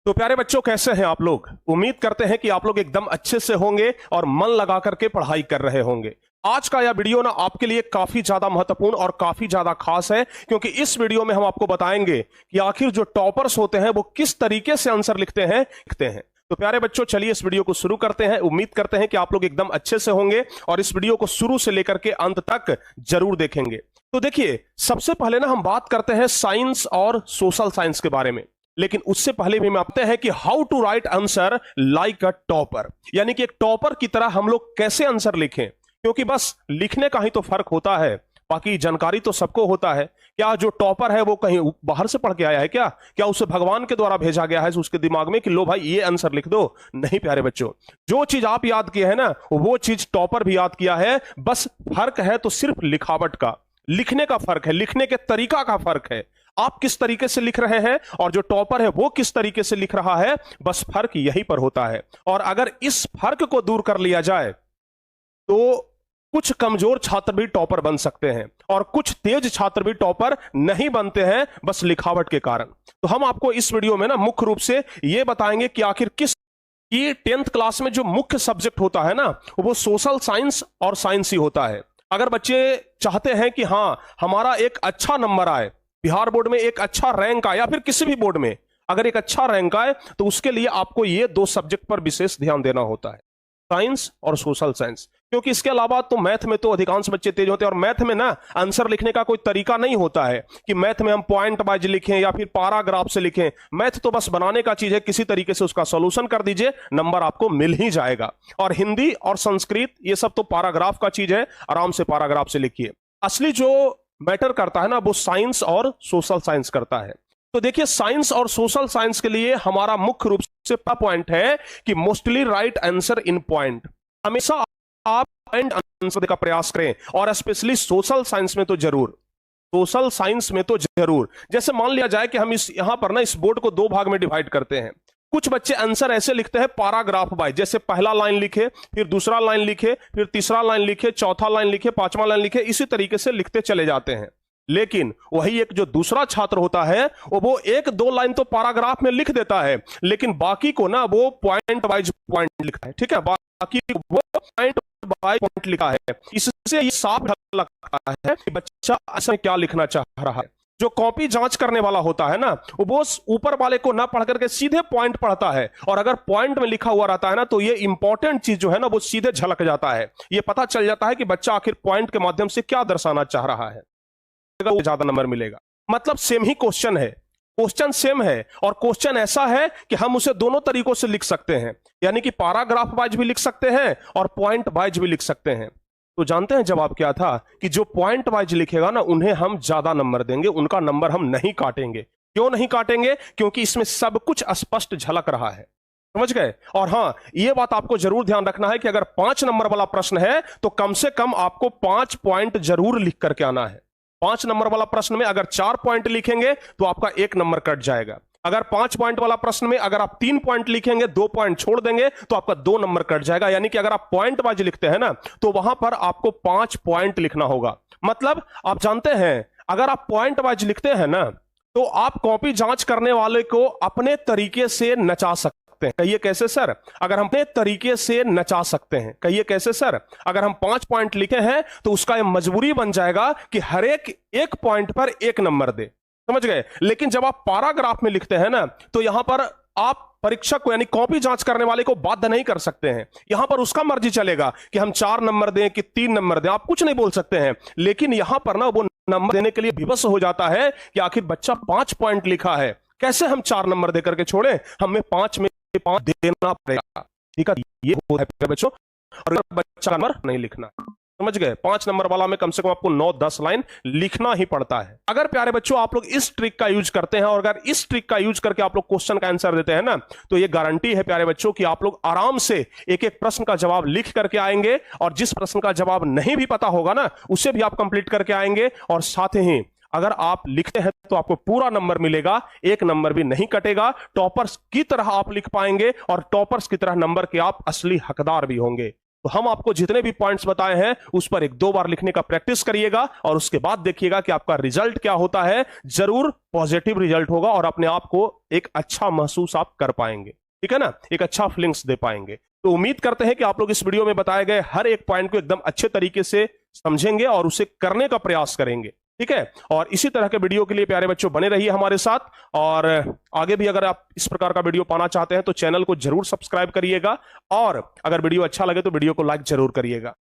तो प्यारे बच्चों, कैसे हैं आप लोग। उम्मीद करते हैं कि आप लोग एकदम अच्छे से होंगे और मन लगा करके पढ़ाई कर रहे होंगे। आज का यह वीडियो ना आपके लिए काफी ज्यादा महत्वपूर्ण और काफी ज्यादा खास है, क्योंकि इस वीडियो में हम आपको बताएंगे कि आखिर जो टॉपर्स होते हैं वो किस तरीके से आंसर लिखते हैं। तो प्यारे बच्चों, चलिए इस वीडियो को शुरू करते हैं। उम्मीद करते हैं कि आप लोग एकदम अच्छे से होंगे और इस वीडियो को शुरू से लेकर के अंत तक जरूर देखेंगे। तो देखिए, सबसे पहले ना हम बात करते हैं साइंस और सोशल साइंस के बारे में, लेकिन उससे पहले भी मानते हैं कि how to write answer like a topper, यानी कि एक टॉपर की तरह हम लोग कैसे आंसर लिखें। क्योंकि बस लिखने का ही तो फर्क होता है, बाकी जानकारी तो सबको होता है। क्या जो टॉपर है वो कहीं बाहर से पढ़ के आया है? क्या उसे भगवान के द्वारा भेजा गया है उसके दिमाग में कि लो भाई ये आंसर लिख दो? नहीं प्यारे बच्चों, जो चीज आप याद किए हैं ना वो चीज टॉपर भी याद किया है। बस फर्क है तो सिर्फ लिखावट का, लिखने का फर्क है, लिखने के तरीका का फर्क है। आप किस तरीके से लिख रहे हैं और जो टॉपर है वो किस तरीके से लिख रहा है, बस फर्क यहीं पर होता है। और अगर इस फर्क को दूर कर लिया जाए तो कुछ कमजोर छात्र भी टॉपर बन सकते हैं और कुछ तेज छात्र भी टॉपर नहीं बनते हैं, बस लिखावट के कारण। तो हम आपको इस वीडियो में ना मुख्य रूप से यह बताएंगे कि आखिर किस ये 10th क्लास में जो मुख्य सब्जेक्ट होता है ना वो सोशल साइंस और साइंस ही होता है। अगर बच्चे चाहते हैं कि हां हमारा एक अच्छा नंबर आए, बिहार बोर्ड में एक अच्छा रैंक आए या फिर किसी भी बोर्ड में अगर एक अच्छा रैंक आए, तो उसके लिए आपको ये दो सब्जेक्ट पर विशेष ध्यान देना होता है, साइंस और सोशल साइंस। क्योंकि इसके अलावा तो मैथ में तो अधिकांश बच्चे तेज होते हैं, और मैथ में ना आंसर लिखने का कोई तरीका नहीं होता है कि मैथ में हम पॉइंट वाइज लिखें या फिर पैराग्राफ से लिखें। मैथ तो बस बनाने का चीज है, किसी तरीके से उसका सॉल्यूशन कर दीजिए, नंबर आपको मिल ही जाएगा। और हिंदी और संस्कृत ये सब तो पैराग्राफ का चीज है, आराम से पैराग्राफ से लिखिए। असली जो मैटर करता है ना वो साइंस और सोशल साइंस करता है। तो देखिए, साइंस और सोशल साइंस के लिए हमारा मुख्य रूप से पॉइंट है कि mostly right answer in point. हमेशा आप पॉइंट आंसर का प्रयास करें, और स्पेशली सोशल साइंस में तो जरूर, सोशल साइंस में तो जरूर। जैसे मान लिया जाए कि हम इस यहां पर ना इस बोर्ड को दो भाग में डिवाइड करते हैं। कुछ बच्चे आंसर ऐसे लिखते हैं पैराग्राफ वाइज, जैसे पहला लाइन लिखे, फिर दूसरा लाइन लिखे, फिर तीसरा लाइन लिखे, चौथा लाइन लिखे, पांचवा लाइन लिखे, इसी तरीके से लिखते चले जाते हैं। लेकिन वही एक जो दूसरा छात्र होता है वो एक दो लाइन तो पैराग्राफ में लिख देता है, लेकिन बाकी को ना वो पॉइंट वाइज पॉइंट लिखता है। ठीक है, बाकी वो पॉइंट बाय पॉइंट लिखा है। इससे ये साफ लगता है कि बच्चा असल में क्या लिखना चाह रहा है। जो कॉपी जांच करने वाला होता है ना वो ऊपर वाले को ना पढ़ करके सीधे पॉइंट पढ़ता है, और अगर पॉइंट में लिखा हुआ रहता है ना तो ये इंपॉर्टेंट चीज जो है ना वो सीधे झलक जाता है। ये पता चल जाता है कि बच्चा आखिर पॉइंट के माध्यम से क्या दर्शाना चाह रहा है, ज्यादा नंबर मिलेगा। मतलब सेम ही क्वेश्चन है, क्वेश्चन सेम है, और क्वेश्चन ऐसा है कि हम उसे दोनों तरीकों से लिख सकते हैं, यानी कि पैराग्राफ वाइज भी लिख सकते हैं और पॉइंट वाइज भी लिख सकते हैं। तो जानते हैं जवाब क्या था कि जो पॉइंट वाइज लिखेगा ना उन्हें हम ज्यादा नंबर देंगे, उनका नंबर हम नहीं काटेंगे। क्यों नहीं काटेंगे? क्योंकि इसमें सब कुछ स्पष्ट झलक रहा है, समझ गए। और हां, यह बात आपको जरूर ध्यान रखना है कि अगर 5 नंबर वाला प्रश्न है तो कम से कम आपको 5 पॉइंट जरूर लिख करके आना है। 5 नंबर वाला प्रश्न में अगर 4 पॉइंट लिखेंगे तो आपका 1 नंबर कट जाएगा। अगर 5 पॉइंट वाला प्रश्न में अगर आप 3 पॉइंट लिखेंगे, 2 पॉइंट छोड़ देंगे, तो आपका 2 नंबर कट जाएगा। यानी कि अगर आप पॉइंट वाइज लिखते हैं ना तो वहां पर आपको 5 पॉइंट लिखना होगा। मतलब आप जानते हैं, अगर आप पॉइंट वाइज लिखते हैं ना तो आप कॉपी जांच करने वाले को अपने तरीके से नचा सकते हैं। कहिए कैसे सर? अगर हम अपने तरीके से नचा सकते हैं। कहिए कैसे सर? अगर हम 5 पॉइंट लिखे हैं तो उसका यह मजबूरी बन जाएगा कि हर एक पॉइंट पर 1 नंबर दे, समझ गए। लेकिन जब आप पैराग्राफ में लिखते हैं ना तो यहां पर आप परीक्षक को यानी कॉपी जांच करने वाले को बाध्य नहीं कर सकते हैं। यहां पर उसका मर्जी चलेगा कि हम 4 नंबर दें कि 3 नंबर दें, आप कुछ नहीं बोल सकते हैं। लेकिन यहां पर ना वो नंबर देने के लिए विवश हो जाता है कि आखिर बच्चा 5 पॉइंट लिखा है, कैसे हम 4 नंबर देकर के छोड़े, हमें 5 में 5 देना पड़ेगा। ठीक है, ये होता है बच्चों। और बच्चा नंबर नहीं लिखना, समझ गए। 5 नंबर वाला में कम से कम आपको 9-10 लाइन लिखना ही पड़ता है। अगर प्यारे बच्चों आप लोग इस ट्रिक का यूज करते हैं और अगर इस ट्रिक का यूज करके आप लोग क्वेश्चन का आंसर देते हैं ना तो ये गारंटी है प्यारे बच्चों कि आप लोग आराम से एक एक प्रश्न का जवाब लिख करके आएंगे, और जिस प्रश्न का जवाब नहीं भी पता होगा ना उसे भी आप कंप्लीट करके आएंगे। और साथ ही अगर आप लिखते हैं तो आपको पूरा नंबर मिलेगा, 1 नंबर भी नहीं कटेगा। टॉपर्स की तरह आप लिख पाएंगे और टॉपर्स की तरह नंबर के आप असली हकदार भी होंगे। तो हम आपको जितने भी पॉइंट्स बताए हैं उस पर 1-2 बार लिखने का प्रैक्टिस करिएगा और उसके बाद देखिएगा कि आपका रिजल्ट क्या होता है। जरूर पॉजिटिव रिजल्ट होगा और अपने आप को एक अच्छा महसूस आप कर पाएंगे, ठीक है ना, एक अच्छा फीलिंग्स दे पाएंगे। तो उम्मीद करते हैं कि आप लोग इस वीडियो में बताए गए हर एक पॉइंट को एकदम अच्छे तरीके से समझेंगे और उसे करने का प्रयास करेंगे, ठीक है। और इसी तरह के वीडियो के लिए प्यारे बच्चों बने रहिए हमारे साथ, और आगे भी अगर आप इस प्रकार का वीडियो पाना चाहते हैं तो चैनल को जरूर सब्सक्राइब करिएगा, और अगर वीडियो अच्छा लगे तो वीडियो को लाइक जरूर करिएगा।